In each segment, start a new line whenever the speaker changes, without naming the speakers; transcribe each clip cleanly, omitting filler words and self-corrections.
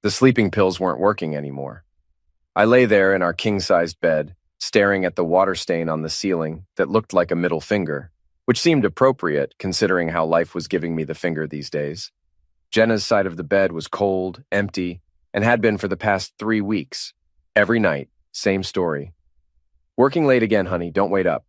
The sleeping pills weren't working anymore. I lay there in our king-sized bed, staring at the water stain on the ceiling that looked like a middle finger, which seemed appropriate considering how life was giving me the finger these days. Jenna's side of the bed was cold, empty, and had been for the past 3 weeks. Every night, same story. Working late again, honey, don't wait up.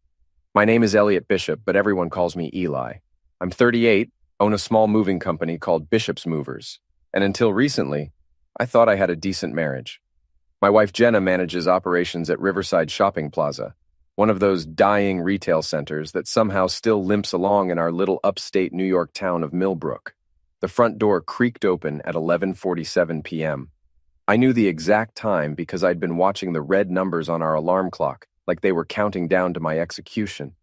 My name is Elliot Bishop, but everyone calls me Eli. I'm 38, own a small moving company called Bishop's Movers, and until recently, I thought I had a decent marriage. My wife Jenna manages operations at Riverside Shopping Plaza, one of those dying retail centers that somehow still limps along in our little upstate New York town of Millbrook. The front door creaked open at 11:47 p.m. I knew the exact time because I'd been watching the red numbers on our alarm clock, like they were counting down to my execution.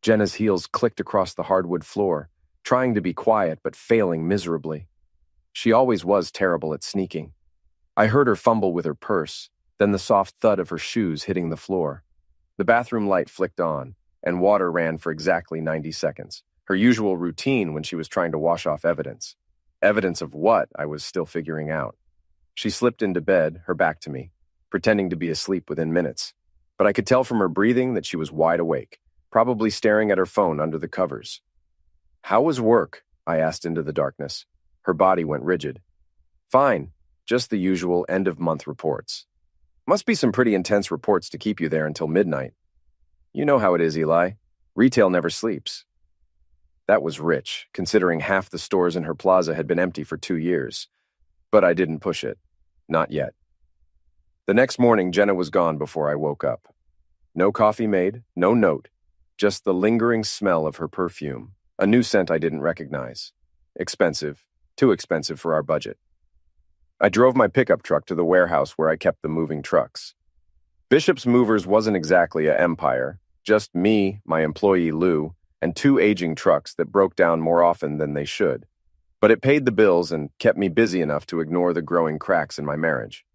Jenna's heels clicked across the hardwood floor, trying to be quiet but failing miserably. She always was terrible at sneaking. I heard her fumble with her purse, then the soft thud of her shoes hitting the floor. The bathroom light flicked on, and water ran for exactly 90 seconds, her usual routine when she was trying to wash off evidence. Evidence of what, I was still figuring out. She slipped into bed, her back to me, pretending to be asleep within minutes. But I could tell from her breathing that she was wide awake, probably staring at her phone under the covers. "How was work?" I asked into the darkness. Her body went rigid. "Fine, just the usual end-of-month reports. Must be some pretty intense reports to keep you there until midnight. You know how it is, Eli. Retail never sleeps." That was rich, considering half the stores in her plaza had been empty for 2 years. But I didn't push it. Not yet. The next morning, Jenna was gone before I woke up. No coffee made, no note, just the lingering smell of her perfume, a new scent I didn't recognize. Expensive, too expensive for our budget. I drove my pickup truck to the warehouse where I kept the moving trucks. Bishop's Movers wasn't exactly an empire, just me, my employee Lou, and 2 aging trucks that broke down more often than they should. But it paid the bills and kept me busy enough to ignore the growing cracks in my marriage.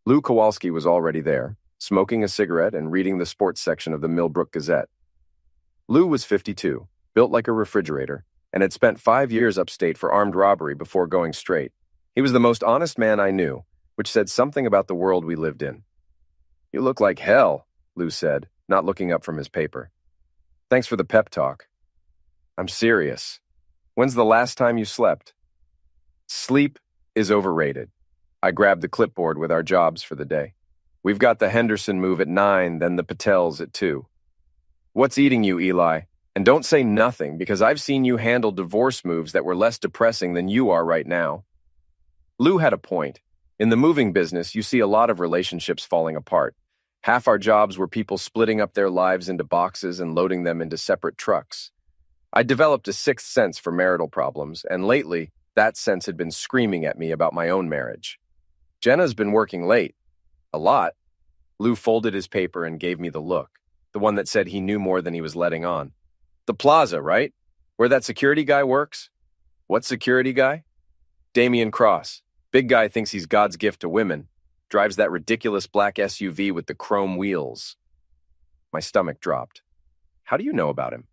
Lou Kowalski was already there, smoking a cigarette and reading the sports section of the Millbrook Gazette. Lou was 52, built like a refrigerator, and had spent 5 years upstate for armed robbery before going straight. He was the most honest man I knew, which said something about the world we lived in. "You look like hell," Lou said, not looking up from his paper. "Thanks for the pep talk." "I'm serious. When's the last time you slept?" "Sleep is overrated." I grabbed the clipboard with our jobs for the day. "We've got the Henderson move at 9, then the Patels at 2. What's eating you, Eli? And don't say nothing, because I've seen you handle divorce moves that were less depressing than you are right now." Lou had a point. In the moving business, you see a lot of relationships falling apart. Half our jobs were people splitting up their lives into boxes and loading them into separate trucks. I developed a sixth sense for marital problems, and lately, that sense had been screaming at me about my own marriage. "Jenna's been working late. A lot." Lou folded his paper and gave me the look, the one that said he knew more than he was letting on. "The plaza, right? Where that security guy works?" "What security guy?" "Damian Cross. Big guy thinks he's God's gift to women. Drives that ridiculous black SUV with the chrome wheels." My stomach dropped. "How do you know about him?"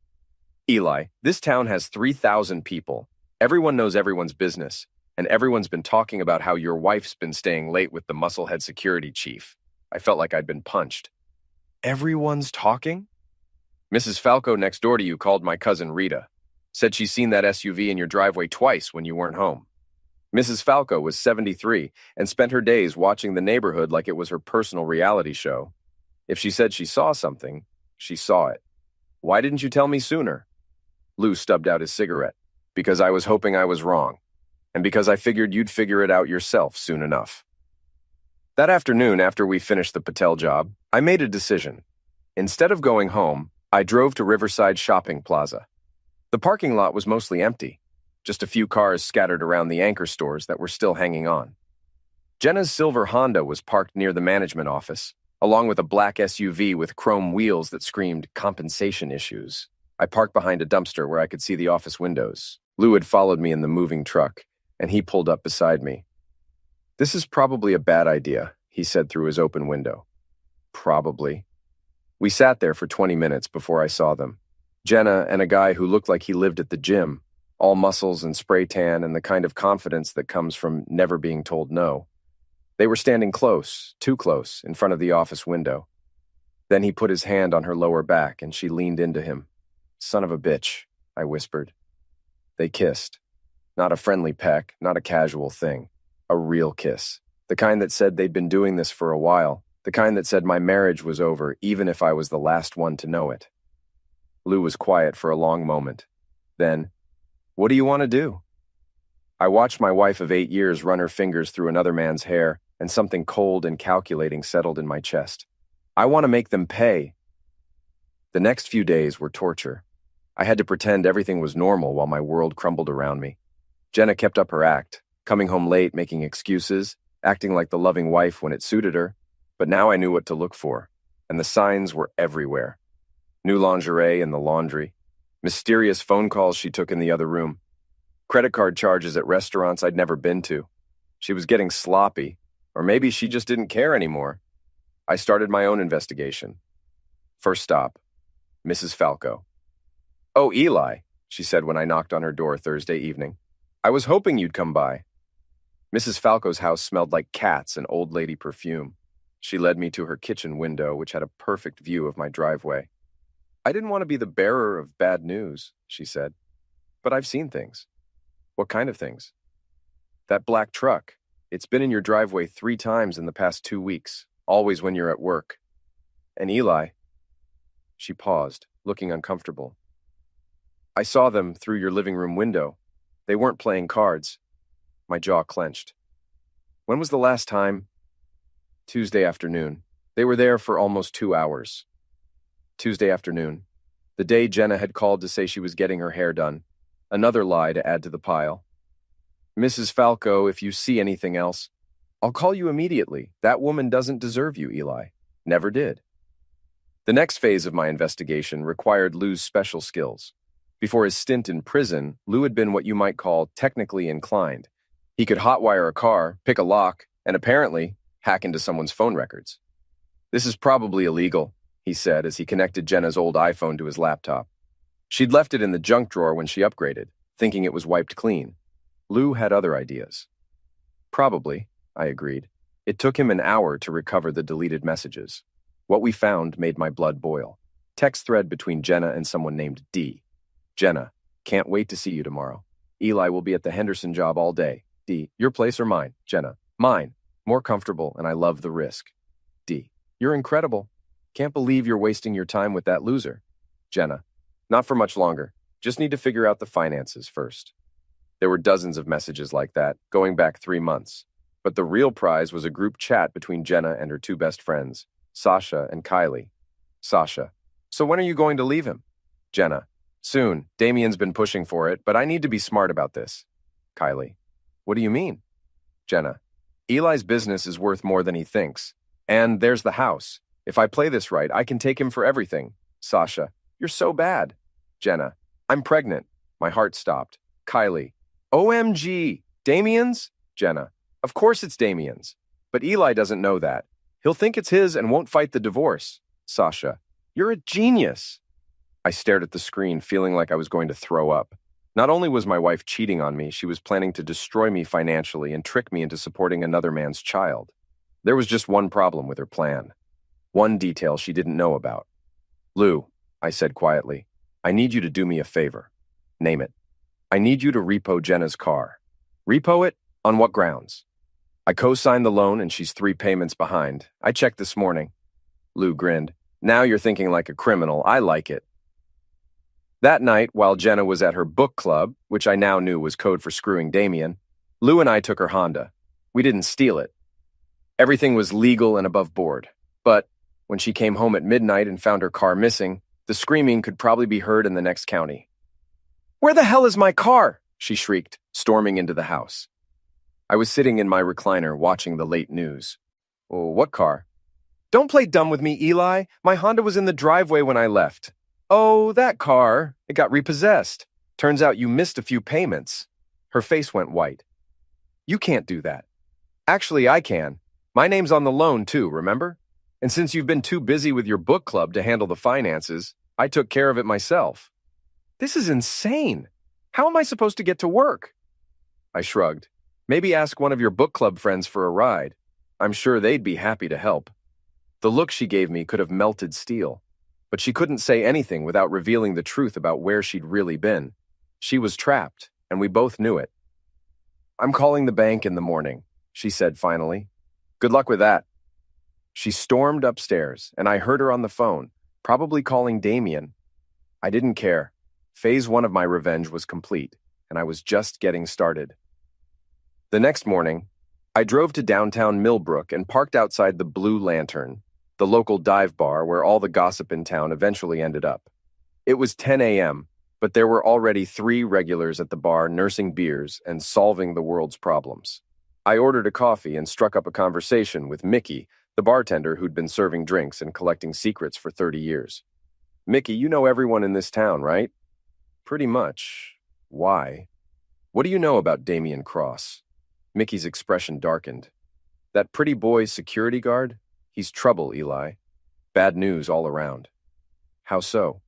"Eli, this town has 3,000 people. Everyone knows everyone's business. And everyone's been talking about how your wife's been staying late with the musclehead security chief." I felt like I'd been punched. "Everyone's talking?" "Mrs. Falco next door to you called my cousin Rita. Said she's seen that SUV in your driveway twice when you weren't home." Mrs. Falco was 73 and spent her days watching the neighborhood like it was her personal reality show. If she said she saw something, she saw it. "Why didn't you tell me sooner?" Lou stubbed out his cigarette. "Because I was hoping I was wrong. And because I figured you'd figure it out yourself soon enough." That afternoon, after we finished the Patel job, I made a decision. Instead of going home, I drove to Riverside Shopping Plaza. The parking lot was mostly empty, just a few cars scattered around the anchor stores that were still hanging on. Jenna's silver Honda was parked near the management office, along with a black SUV with chrome wheels that screamed compensation issues. I parked behind a dumpster where I could see the office windows. Lou had followed me in the moving truck, and he pulled up beside me. "This is probably a bad idea," he said through his open window. "Probably." We sat there for 20 minutes before I saw them. Jenna and a guy who looked like he lived at the gym, all muscles and spray tan and the kind of confidence that comes from never being told no. They were standing close, too close, in front of the office window. Then he put his hand on her lower back and she leaned into him. "Son of a bitch," I whispered. They kissed. Not a friendly peck, not a casual thing. A real kiss. The kind that said they'd been doing this for a while. The kind that said my marriage was over, even if I was the last one to know it. Lou was quiet for a long moment. Then, "What do you want to do?" I watched my wife of 8 years run her fingers through another man's hair, and something cold and calculating settled in my chest. "I want to make them pay." The next few days were torture. I had to pretend everything was normal while my world crumbled around me. Jenna kept up her act, coming home late, making excuses, acting like the loving wife when it suited her. But now I knew what to look for, and the signs were everywhere. New lingerie in the laundry, mysterious phone calls she took in the other room, credit card charges at restaurants I'd never been to. She was getting sloppy, or maybe she just didn't care anymore. I started my own investigation. First stop, Mrs. Falco. "Oh, Eli," she said when I knocked on her door Thursday evening. "I was hoping you'd come by." Mrs. Falco's house smelled like cats and old lady perfume. She led me to her kitchen window, which had a perfect view of my driveway. "I didn't want to be the bearer of bad news," she said, "but I've seen things." "What kind of things?" "That black truck. It's been in your driveway 3 times in the past 2 weeks, always when you're at work. And Eli..." She paused, looking uncomfortable. "I saw them through your living room window. They weren't playing cards." My jaw clenched. "When was the last time?" "Tuesday afternoon. They were there for almost 2 hours." Tuesday afternoon. The day Jenna had called to say she was getting her hair done. Another lie to add to the pile. "Mrs. Falco, if you see anything else..." "I'll call you immediately. That woman doesn't deserve you, Eli. Never did." The next phase of my investigation required Lou's special skills. Before his stint in prison, Lou had been what you might call technically inclined. He could hotwire a car, pick a lock, and apparently hack into someone's phone records. "This is probably illegal," he said as he connected Jenna's old iPhone to his laptop. She'd left it in the junk drawer when she upgraded, thinking it was wiped clean. Lou had other ideas. "Probably," I agreed. It took him an hour to recover the deleted messages. What we found made my blood boil. Text thread between Jenna and someone named D. "Jenna, can't wait to see you tomorrow. Eli will be at the Henderson job all day. D, your place or mine? Jenna, mine. More comfortable, and I love the risk. D, you're incredible. Can't believe you're wasting your time with that loser. Jenna, not for much longer. Just need to figure out the finances first." There were dozens of messages like that, going back 3 months. But the real prize was a group chat between Jenna and her 2 best friends, Sasha and Kylie. Sasha, "So when are you going to leave him?" Jenna, "Soon. Damien's been pushing for it, but I need to be smart about this." Kylie, "What do you mean?" Jenna, "Eli's business is worth more than he thinks. And there's the house. If I play this right, I can take him for everything." Sasha, "You're so bad." Jenna, "I'm pregnant." My heart stopped. Kylie, "OMG, Damien's?" Jenna, "Of course it's Damien's. But Eli doesn't know that. He'll think it's his and won't fight the divorce." Sasha, "You're a genius." I stared at the screen, feeling like I was going to throw up. Not only was my wife cheating on me, she was planning to destroy me financially and trick me into supporting another man's child. There was just one problem with her plan. One detail she didn't know about. "Lou," I said quietly, "I need you to do me a favor. Name it. I need you to repo Jenna's car." "Repo it? On what grounds?" "I co-signed the loan and she's 3 payments behind. I checked this morning." Lou grinned. "Now you're thinking like a criminal. I like it." That night, while Jenna was at her book club, which I now knew was code for screwing Damien, Lou and I took her Honda. We didn't steal it. Everything was legal and above board. But when she came home at midnight and found her car missing, the screaming could probably be heard in the next county. "Where the hell is my car?" she shrieked, storming into the house. I was sitting in my recliner watching the late news. "Oh, what car?" "Don't play dumb with me, Eli. My Honda was in the driveway when I left." "Oh, that car. It got repossessed. Turns out you missed a few payments." Her face went white. "You can't do that." "Actually, I can. My name's on the loan too, remember? And since you've been too busy with your book club to handle the finances, I took care of it myself." "This is insane. How am I supposed to get to work?" I shrugged. "Maybe ask one of your book club friends for a ride." I'm sure they'd be happy to help. The look she gave me could have melted steel, but she couldn't say anything without revealing the truth about where she'd really been. She was trapped, and we both knew it. I'm calling the bank in the morning, she said finally. Good luck with that. She stormed upstairs, and I heard her on the phone, probably calling Damien. I didn't care. Phase 1 of my revenge was complete, and I was just getting started. The next morning, I drove to downtown Millbrook and parked outside the Blue Lantern, the local dive bar where all the gossip in town eventually ended up. It was 10 a.m., but there were already 3 regulars at the bar nursing beers and solving the world's problems. I ordered a coffee and struck up a conversation with Mickey, the bartender who'd been serving drinks and collecting secrets for 30 years. Mickey, you know everyone in this town, right? Pretty much. Why? What do you know about Damien Cross? Mickey's expression darkened. That pretty boy security guard? He's trouble, Eli. Bad news all around. How so?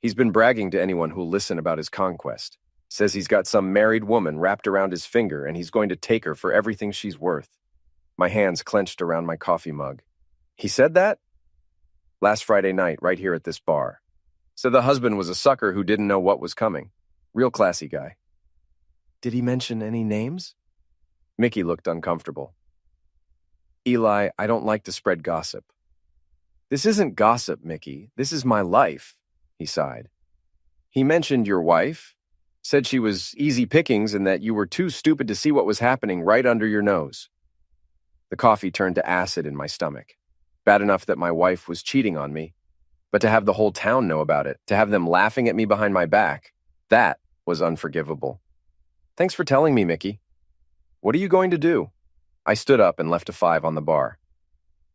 He's been bragging to anyone who'll listen about his conquest. Says he's got some married woman wrapped around his finger and he's going to take her for everything she's worth. My hands clenched around my coffee mug. He said that? Last Friday night, right here at this bar. Said the husband was a sucker who didn't know what was coming. Real classy guy. Did he mention any names? Mickey looked uncomfortable. Eli, I don't like to spread gossip. This isn't gossip, Mickey. This is my life, he sighed. He mentioned your wife, said she was easy pickings and that you were too stupid to see what was happening right under your nose. The coffee turned to acid in my stomach. Bad enough that my wife was cheating on me, but to have the whole town know about it, to have them laughing at me behind my back, that was unforgivable. Thanks for telling me, Mickey. What are you going to do? I stood up and left a 5 on the bar.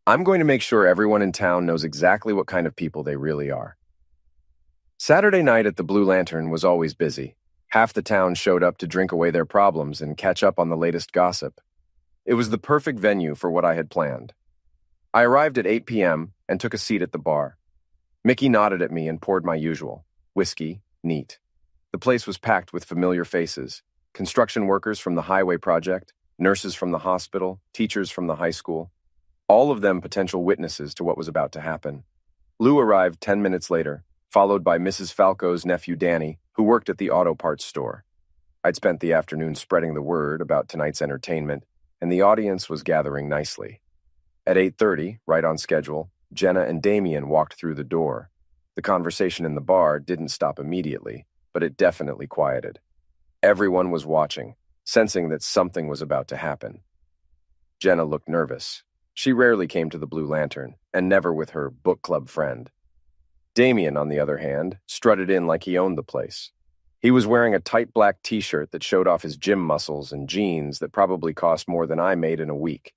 I'm going to make sure everyone in town knows exactly what kind of people they really are. Saturday night at the Blue Lantern was always busy. Half the town showed up to drink away their problems and catch up on the latest gossip. It was the perfect venue for what I had planned. I arrived at 8 p.m. and took a seat at the bar. Mickey nodded at me and poured my usual. Whiskey, neat. The place was packed with familiar faces. Construction workers from the highway project, nurses from the hospital, teachers from the high school. All of them potential witnesses to what was about to happen. Lou arrived 10 minutes later, followed by Mrs. Falco's nephew Danny, who worked at the auto parts store. I'd spent the afternoon spreading the word about tonight's entertainment, and the audience was gathering nicely. At 8:30, right on schedule, Jenna and Damien walked through the door. The conversation in the bar didn't stop immediately, but it definitely quieted. Everyone was watching, sensing that something was about to happen. Jenna looked nervous. She rarely came to the Blue Lantern, and never with her book club friend. Damien, on the other hand, strutted in like he owned the place. He was wearing a tight black t-shirt that showed off his gym muscles and jeans that probably cost more than I made in a week.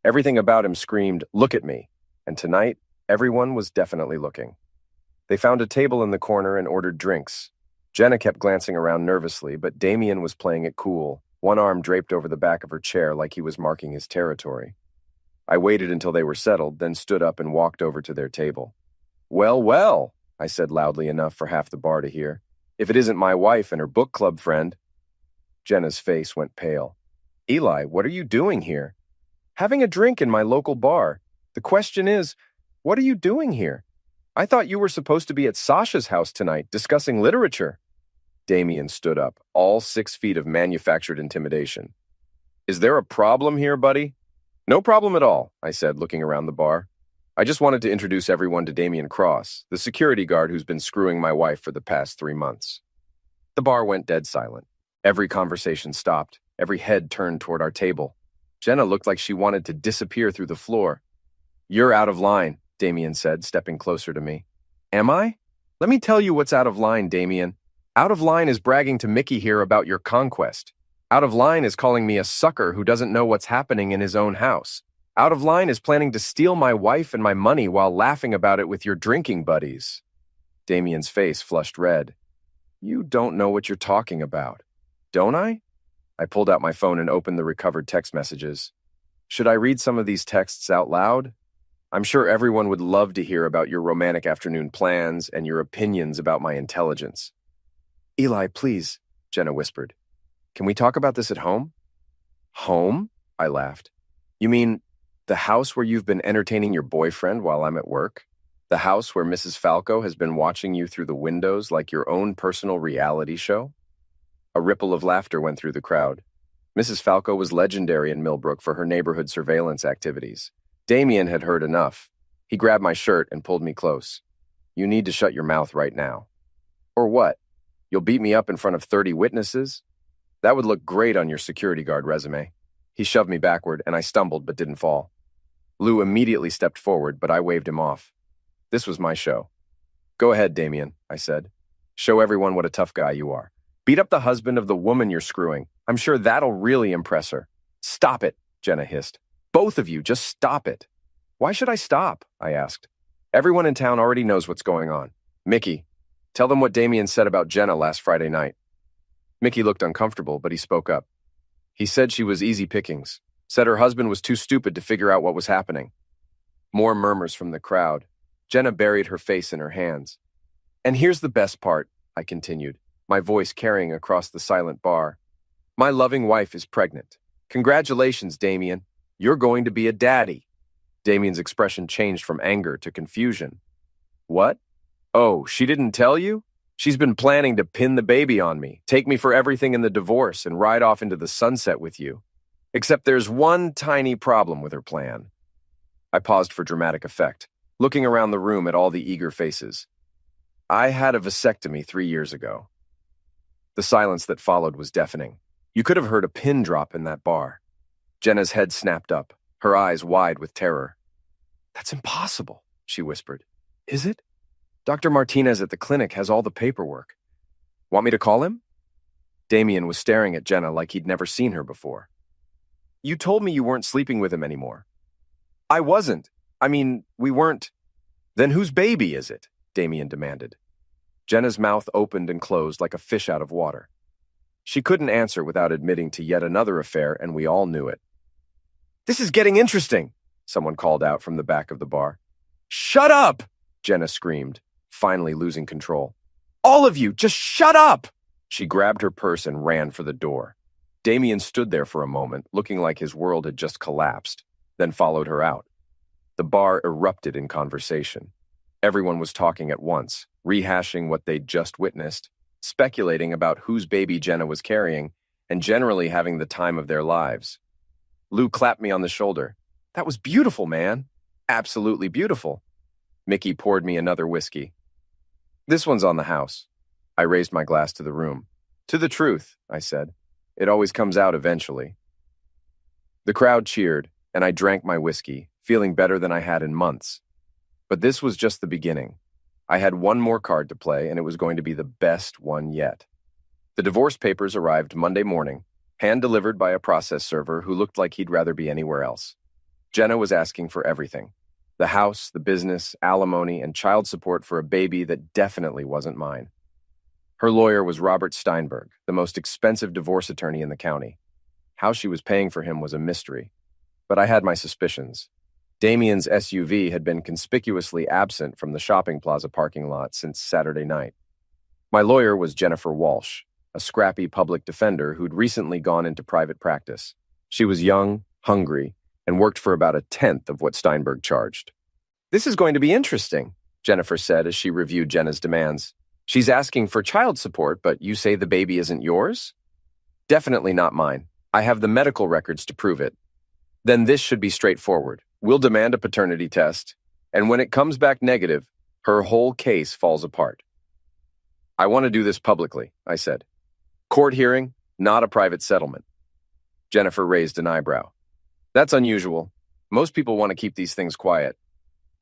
Everything about him screamed, "Look at me," and tonight, everyone was definitely looking. They found a table in the corner and ordered drinks. Jenna kept glancing around nervously, but Damien was playing it cool, one arm draped over the back of her chair like he was marking his territory. I waited until they were settled, then stood up and walked over to their table. "Well, well," I said loudly enough for half the bar to hear. "If it isn't my wife and her book club friend." Jenna's face went pale. "Eli, what are you doing here?" "Having a drink in my local bar. The question is, what are you doing here? I thought you were supposed to be at Sasha's house tonight, discussing literature." Damien stood up, all 6 feet of manufactured intimidation. "Is there a problem here, buddy?" "No problem at all," I said, looking around the bar. "I just wanted to introduce everyone to Damien Cross, the security guard who's been screwing my wife for the past 3 months." The bar went dead silent. Every conversation stopped. Every head turned toward our table. Jenna looked like she wanted to disappear through the floor. "You're out of line," Damien said, stepping closer to me. "Am I? Let me tell you what's out of line, Damien. Out of line is bragging to Mickey here about your conquest. Out of line is calling me a sucker who doesn't know what's happening in his own house. Out of line is planning to steal my wife and my money while laughing about it with your drinking buddies." Damien's face flushed red. "You don't know what you're talking about." "Don't I?" I pulled out my phone and opened the recovered text messages. "Should I read some of these texts out loud? I'm sure everyone would love to hear about your romantic afternoon plans and your opinions about my intelligence." "Eli, please," Jenna whispered. "Can we talk about this at home?" "Home?" I laughed. "You mean The house where you've been entertaining your boyfriend while I'm at work? The house where Mrs. Falco has been watching you through the windows like your own personal reality show? A ripple of laughter went through the crowd. Mrs. Falco was legendary in Millbrook for her neighborhood surveillance activities. Damien had heard enough. He grabbed my shirt and pulled me close. You need to shut your mouth right now. Or what? You'll beat me up in front of 30 witnesses? That would look great on your security guard resume. He shoved me backward, and I stumbled but didn't fall. Lou immediately stepped forward, but I waved him off. This was my show. Go ahead, Damien, I said. Show everyone what a tough guy you are. Beat up the husband of the woman you're screwing. I'm sure that'll really impress her. Stop it, Jenna hissed. Both of you, just stop it. Why should I stop? I asked. Everyone in town already knows what's going on. Mickey, tell them what Damien said about Jenna last Friday night. Mickey looked uncomfortable, but he spoke up. He said she was easy pickings. Said her husband was too stupid to figure out what was happening. More murmurs from the crowd. Jenna buried her face in her hands. And here's the best part, I continued, my voice carrying across the silent bar. My loving wife is pregnant. Congratulations, Damien. You're going to be a daddy. Damien's expression changed from anger to confusion. What? Oh, she didn't tell you? She's been planning to pin the baby on me, take me for everything in the divorce, and ride off into the sunset with you. Except there's one tiny problem with her plan. I paused for dramatic effect, looking around the room at all the eager faces. I had a vasectomy 3 years ago. The silence that followed was deafening. You could have heard a pin drop in that bar. Jenna's head snapped up, her eyes wide with terror. That's impossible, she whispered. Is it? Dr. Martinez at the clinic has all the paperwork. Want me to call him? Damien was staring at Jenna like he'd never seen her before. You told me you weren't sleeping with him anymore. I wasn't. I mean, we weren't. Then whose baby is it? Damien demanded. Jenna's mouth opened and closed like a fish out of water. She couldn't answer without admitting to yet another affair, and we all knew it. This is getting interesting, someone called out from the back of the bar. Shut up, Jenna screamed, finally losing control. All of you, just shut up! She grabbed her purse and ran for the door. Damien stood there for a moment, looking like his world had just collapsed, then followed her out. The bar erupted in conversation. Everyone was talking at once, rehashing what they'd just witnessed, speculating about whose baby Jenna was carrying, and generally having the time of their lives. Lou clapped me on the shoulder. That was beautiful, man. Absolutely beautiful. Mickey poured me another whiskey. This one's on the house. I raised my glass to the room. To the truth, I said. It always comes out eventually. The crowd cheered, and I drank my whiskey, feeling better than I had in months. But this was just the beginning. I had one more card to play, and it was going to be the best one yet. The divorce papers arrived Monday morning, hand-delivered by a process server who looked like he'd rather be anywhere else. Jenna was asking for everything. The house, the business, alimony, and child support for a baby that definitely wasn't mine. Her lawyer was Robert Steinberg, the most expensive divorce attorney in the county. How she was paying for him was a mystery. But I had my suspicions. Damien's SUV had been conspicuously absent from the shopping plaza parking lot since Saturday night. My lawyer was Jennifer Walsh, a scrappy public defender who'd recently gone into private practice. She was young, hungry, and worked for about a tenth of what Steinberg charged. This is going to be interesting, Jennifer said as she reviewed Jenna's demands. She's asking for child support, but you say the baby isn't yours? Definitely not mine. I have the medical records to prove it. Then this should be straightforward. We'll demand a paternity test, and when it comes back negative, her whole case falls apart. I want to do this publicly, I said. Court hearing, not a private settlement. Jennifer raised an eyebrow. That's unusual. Most people want to keep these things quiet.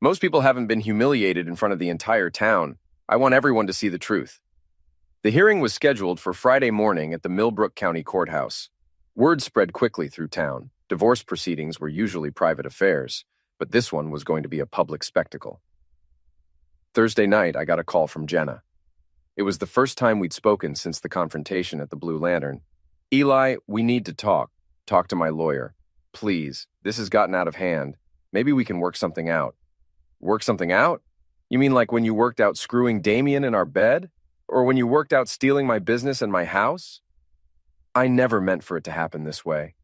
Most people haven't been humiliated in front of the entire town. I want everyone to see the truth. The hearing was scheduled for Friday morning at the Millbrook County Courthouse. Word spread quickly through town. Divorce proceedings were usually private affairs, but this one was going to be a public spectacle. Thursday night, I got a call from Jenna. It was the first time we'd spoken since the confrontation at the Blue Lantern. Eli, we need to talk. Talk to my lawyer. Please, this has gotten out of hand. Maybe we can work something out. Work something out? You mean like when you worked out screwing Damien in our bed? Or when you worked out stealing my business and my house? I never meant for it to happen this way.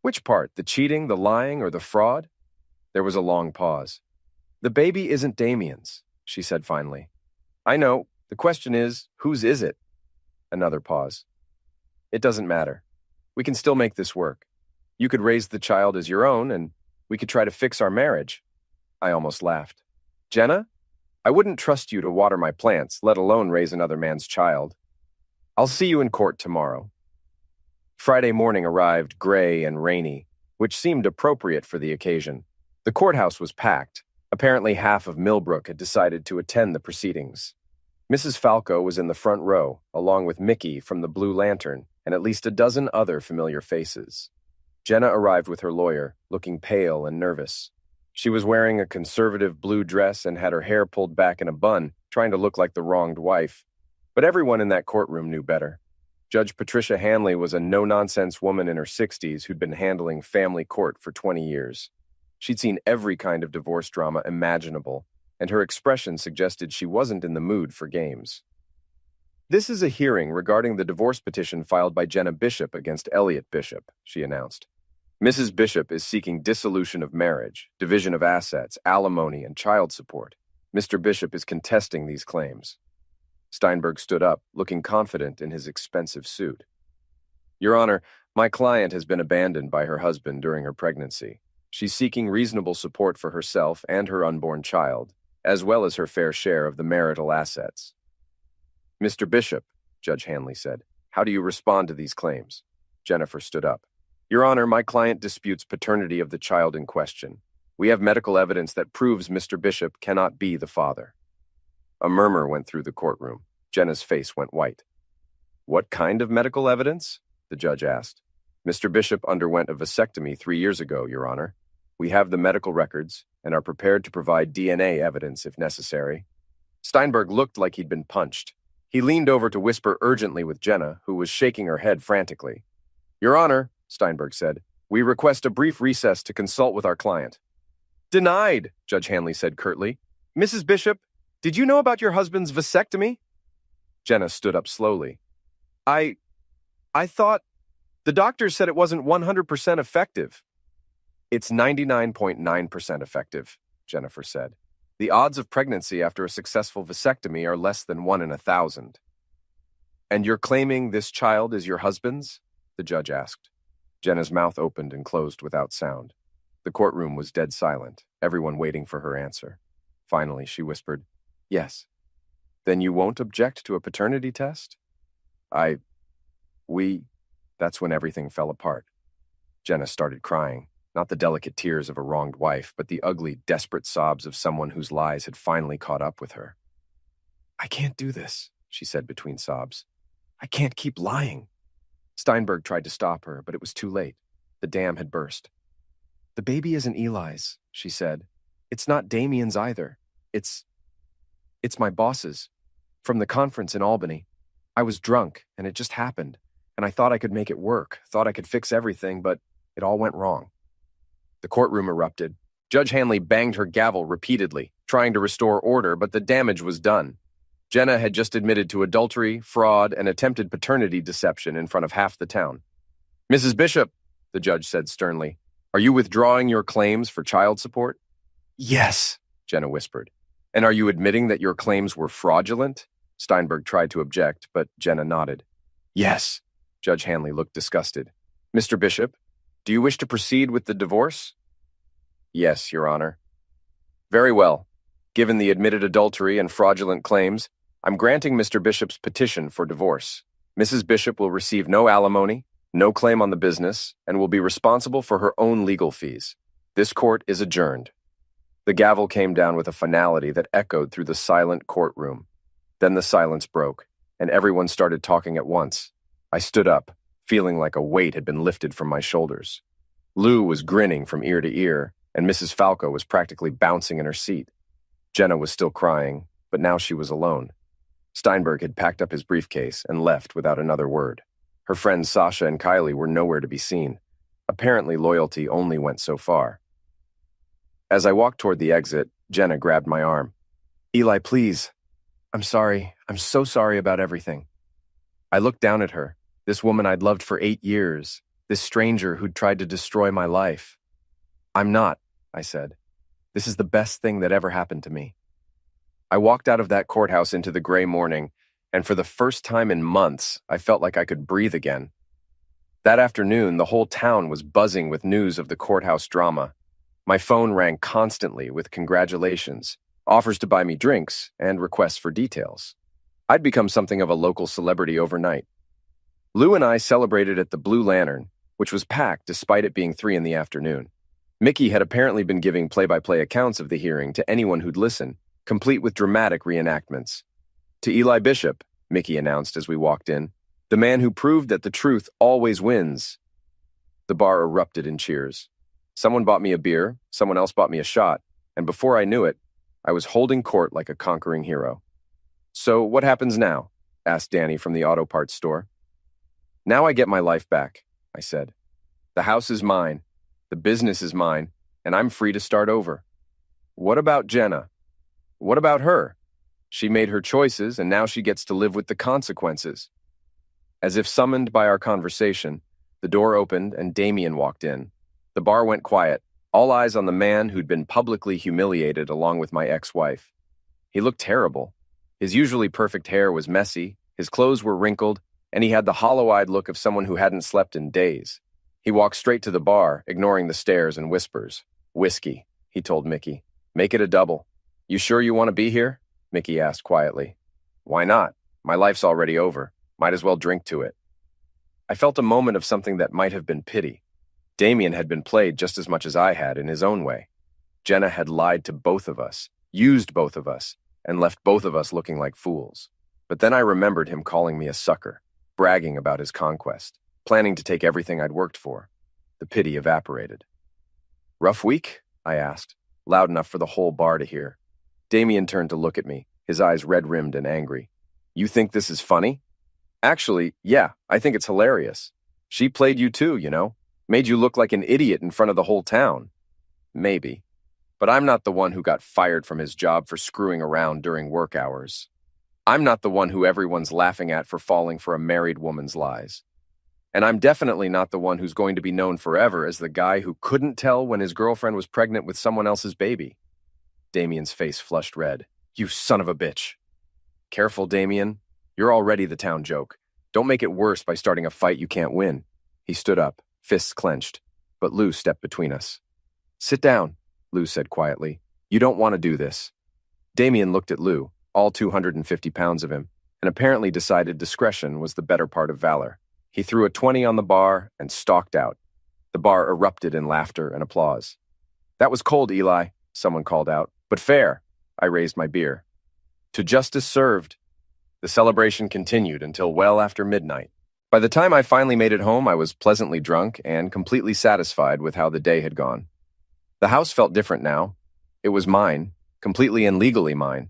Which part, the cheating, the lying, or the fraud? There was a long pause. The baby isn't Damien's, she said finally. I know. The question is, whose is it? Another pause. It doesn't matter. We can still make this work. You could raise the child as your own, and we could try to fix our marriage. I almost laughed. Jenna, I wouldn't trust you to water my plants, let alone raise another man's child. I'll see you in court tomorrow. Friday morning arrived gray and rainy, which seemed appropriate for the occasion. The courthouse was packed. Apparently half of Millbrook had decided to attend the proceedings. Mrs. Falco was in the front row, along with Mickey from the Blue Lantern and at least a dozen other familiar faces. Jenna arrived with her lawyer, looking pale and nervous. She was wearing a conservative blue dress and had her hair pulled back in a bun, trying to look like the wronged wife. But everyone in that courtroom knew better. Judge Patricia Hanley was a no-nonsense woman in her 60s who'd been handling family court for 20 years. She'd seen every kind of divorce drama imaginable, and her expression suggested she wasn't in the mood for games. This is a hearing regarding the divorce petition filed by Jenna Bishop against Elliot Bishop, she announced. Mrs. Bishop is seeking dissolution of marriage, division of assets, alimony, and child support. Mr. Bishop is contesting these claims. Steinberg stood up, looking confident in his expensive suit. Your Honor, my client has been abandoned by her husband during her pregnancy. She's seeking reasonable support for herself and her unborn child, as well as her fair share of the marital assets. Mr. Bishop, Judge Hanley said, how do you respond to these claims? Jennifer stood up. Your Honor, my client disputes paternity of the child in question. We have medical evidence that proves Mr. Bishop cannot be the father. A murmur went through the courtroom. Jenna's face went white. What kind of medical evidence? The judge asked. Mr. Bishop underwent a vasectomy 3 years ago, Your Honor. We have the medical records and are prepared to provide DNA evidence if necessary. Steinberg looked like he'd been punched. He leaned over to whisper urgently with Jenna, who was shaking her head frantically. Your Honor, Steinberg said, we request a brief recess to consult with our client. Denied, Judge Hanley said curtly. Mrs. Bishop, did you know about your husband's vasectomy? Jenna stood up slowly. I thought the doctor said it wasn't 100% effective. It's 99.9% effective, Jennifer said. The odds of pregnancy after a successful vasectomy are less than 1 in 1,000. And you're claiming this child is your husband's? The judge asked. Jenna's mouth opened and closed without sound. The courtroom was dead silent, everyone waiting for her answer. Finally, she whispered, Yes. Then you won't object to a paternity test? That's when everything fell apart. Jenna started crying, not the delicate tears of a wronged wife, but the ugly, desperate sobs of someone whose lies had finally caught up with her. I can't do this, she said between sobs. I can't keep lying. Steinberg tried to stop her, but it was too late. The dam had burst. The baby isn't Eli's, she said. It's not Damien's either. It's my boss's. From the conference in Albany. I was drunk, and it just happened, and I thought I could make it work, thought I could fix everything, but it all went wrong. The courtroom erupted. Judge Hanley banged her gavel repeatedly, trying to restore order, but the damage was done. Jenna had just admitted to adultery, fraud, and attempted paternity deception in front of half the town. Mrs. Bishop, the judge said sternly, are you withdrawing your claims for child support? Yes, Jenna whispered. And are you admitting that your claims were fraudulent? Steinberg tried to object, but Jenna nodded. Yes. Judge Hanley looked disgusted. Mr. Bishop, do you wish to proceed with the divorce? Yes, Your Honor. Very well. Given the admitted adultery and fraudulent claims, I'm granting Mr. Bishop's petition for divorce. Mrs. Bishop will receive no alimony, no claim on the business, and will be responsible for her own legal fees. This court is adjourned. The gavel came down with a finality that echoed through the silent courtroom. Then the silence broke, and everyone started talking at once. I stood up, feeling like a weight had been lifted from my shoulders. Lou was grinning from ear to ear, and Mrs. Falco was practically bouncing in her seat. Jenna was still crying, but now she was alone. Steinberg had packed up his briefcase and left without another word. Her friends Sasha and Kylie were nowhere to be seen. Apparently, loyalty only went so far. As I walked toward the exit, Jenna grabbed my arm. Eli, please. I'm sorry. I'm so sorry about everything. I looked down at her, this woman I'd loved for 8 years, this stranger who'd tried to destroy my life. I'm not, I said. This is the best thing that ever happened to me. I walked out of that courthouse into the gray morning, and for the first time in months, I felt like I could breathe again. That afternoon, the whole town was buzzing with news of the courthouse drama. My phone rang constantly with congratulations, offers to buy me drinks, and requests for details. I'd become something of a local celebrity overnight. Lou and I celebrated at the Blue Lantern, which was packed despite it being 3 in the afternoon. Mickey had apparently been giving play-by-play accounts of the hearing to anyone who'd listen, complete with dramatic reenactments. To Eli Bishop, Mickey announced as we walked in, the man who proved that the truth always wins. The bar erupted in cheers. Someone bought me a beer, someone else bought me a shot, and before I knew it, I was holding court like a conquering hero. "So what happens now?" asked Danny from the auto parts store. "Now I get my life back," I said. "The house is mine, the business is mine, and I'm free to start over." "What about Jenna? What about her? She made her choices, and now she gets to live with the consequences." As if summoned by our conversation, the door opened and Damien walked in. The bar went quiet, all eyes on the man who'd been publicly humiliated along with my ex-wife. He looked terrible. His usually perfect hair was messy, his clothes were wrinkled, and he had the hollow-eyed look of someone who hadn't slept in days. He walked straight to the bar, ignoring the stares and whispers. "Whiskey," he told Mickey. "Make it a double." "You sure you want to be here?" Mickey asked quietly. "Why not? My life's already over. Might as well drink to it." I felt a moment of something that might have been pity. Damien had been played just as much as I had in his own way. Jenna had lied to both of us, used both of us, and left both of us looking like fools. But then I remembered him calling me a sucker, bragging about his conquest, planning to take everything I'd worked for. The pity evaporated. "Rough week?" I asked, loud enough for the whole bar to hear. Damien turned to look at me, his eyes red-rimmed and angry. "You think this is funny?" "Actually, yeah, I think it's hilarious. She played you too, you know? Made you look like an idiot in front of the whole town." "Maybe. But I'm not the one who got fired from his job for screwing around during work hours. I'm not the one who everyone's laughing at for falling for a married woman's lies. And I'm definitely not the one who's going to be known forever as the guy who couldn't tell when his girlfriend was pregnant with someone else's baby." Damien's face flushed red. "You son of a bitch." "Careful, Damien. You're already the town joke. Don't make it worse by starting a fight you can't win." He stood up, fists clenched, but Lou stepped between us. "Sit down," Lou said quietly. "You don't want to do this." Damien looked at Lou, all 250 pounds of him, and apparently decided discretion was the better part of valor. He threw a 20 on the bar and stalked out. The bar erupted in laughter and applause. "That was cold, Eli," someone called out. "But fair." I raised my beer. "To justice served." The celebration continued until well after midnight. By the time I finally made it home, I was pleasantly drunk and completely satisfied with how the day had gone. The house felt different now. It was mine, completely and legally mine.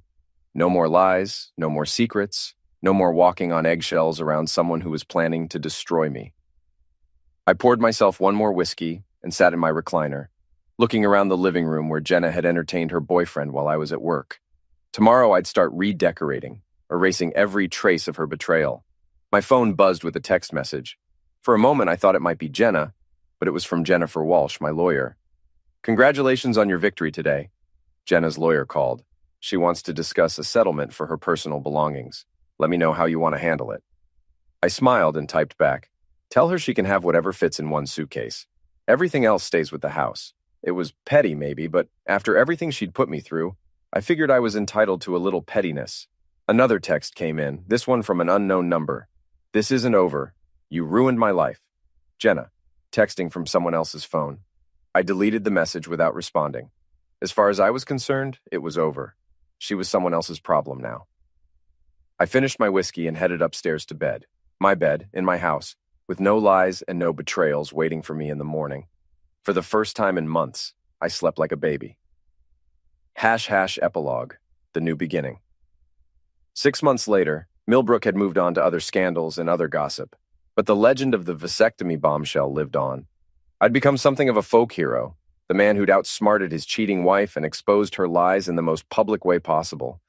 No more lies, no more secrets, no more walking on eggshells around someone who was planning to destroy me. I poured myself one more whiskey and sat in my recliner, looking around the living room where Jenna had entertained her boyfriend while I was at work. Tomorrow I'd start redecorating, erasing every trace of her betrayal. My phone buzzed with a text message. For a moment I thought it might be Jenna, but it was from Jennifer Walsh, my lawyer. "Congratulations on your victory today." Jenna's lawyer called. "She wants to discuss a settlement for her personal belongings. Let me know how you want to handle it." I smiled and typed back, "Tell her she can have whatever fits in one suitcase. Everything else stays with the house." It was petty maybe, but after everything she'd put me through, I figured I was entitled to a little pettiness. Another text came in, this one from an unknown number. "This isn't over. You ruined my life. Jenna," texting from someone else's phone. I deleted the message without responding. As far as I was concerned, it was over. She was someone else's problem now. I finished my whiskey and headed upstairs to bed. My bed, in my house, with no lies and no betrayals waiting for me in the morning. For the first time in months, I slept like a baby. ## epilogue, the new beginning. 6 months later, Millbrook had moved on to other scandals and other gossip, but the legend of the vasectomy bombshell lived on. I'd become something of a folk hero, the man who'd outsmarted his cheating wife and exposed her lies in the most public way possible.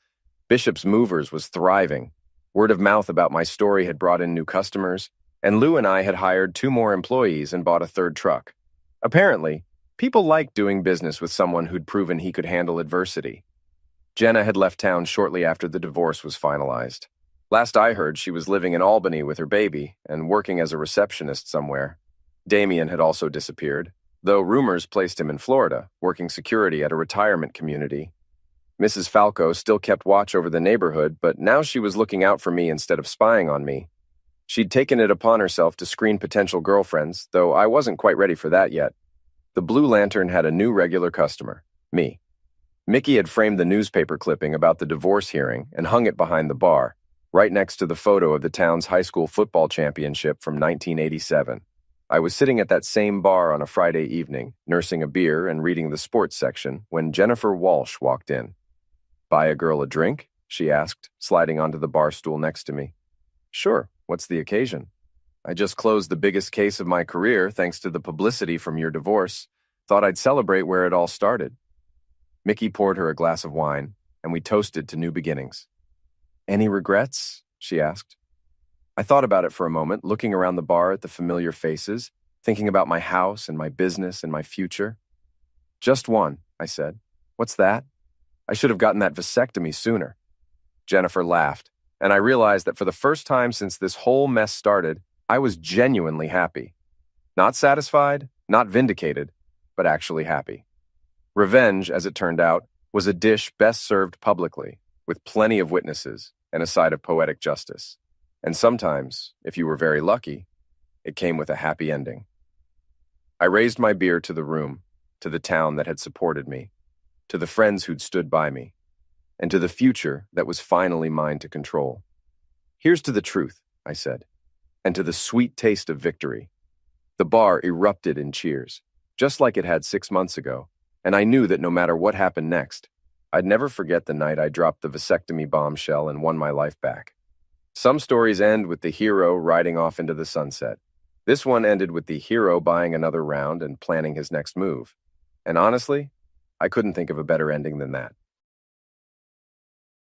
Bishop's Movers was thriving. Word of mouth about my story had brought in new customers, and Lou and I had hired 2 more employees and bought a 3rd truck. Apparently, People liked doing business with someone who'd proven he could handle adversity. Jenna had left town shortly after the divorce was finalized. Last I heard, she was living in Albany with her baby and working as a receptionist somewhere. Damien had also disappeared, though rumors placed him in Florida, working security at a retirement community. Mrs. Falco still kept watch over the neighborhood, but now she was looking out for me instead of spying on me. She'd taken it upon herself to screen potential girlfriends, though I wasn't quite ready for that yet. The Blue Lantern had a new regular customer, me. Mickey had framed the newspaper clipping about the divorce hearing and hung it behind the bar, right next to the photo of the town's high school football championship from 1987. I was sitting at that same bar on a Friday evening, nursing a beer and reading the sports section, when Jennifer Walsh walked in. "Buy a girl a drink?" she asked, sliding onto the bar stool next to me. "Sure, what's the occasion?" "I just closed the biggest case of my career thanks to the publicity from your divorce. Thought I'd celebrate where it all started." Mickey poured her a glass of wine, and we toasted to new beginnings. "Any regrets?" she asked. I thought about it for a moment, looking around the bar at the familiar faces, thinking about my house and my business and my future. "Just one," I said. "What's that?" "I should have gotten that vasectomy sooner." Jennifer laughed, and I realized that for the first time since this whole mess started, I was genuinely happy. Not satisfied, not vindicated, but actually happy. Revenge, as it turned out, was a dish best served publicly, with plenty of witnesses and a side of poetic justice. And sometimes, if you were very lucky, it came with a happy ending. I raised my beer to the room, to the town that had supported me, to the friends who'd stood by me, and to the future that was finally mine to control. "Here's to the truth," I said, "and to the sweet taste of victory." The bar erupted in cheers, just like it had 6 months ago, and I knew that no matter what happened next, I'd never forget the night I dropped the vasectomy bombshell and won my life back. Some stories end with the hero riding off into the sunset. This one ended with the hero buying another round and planning his next move. And honestly, I couldn't think of a better ending than that.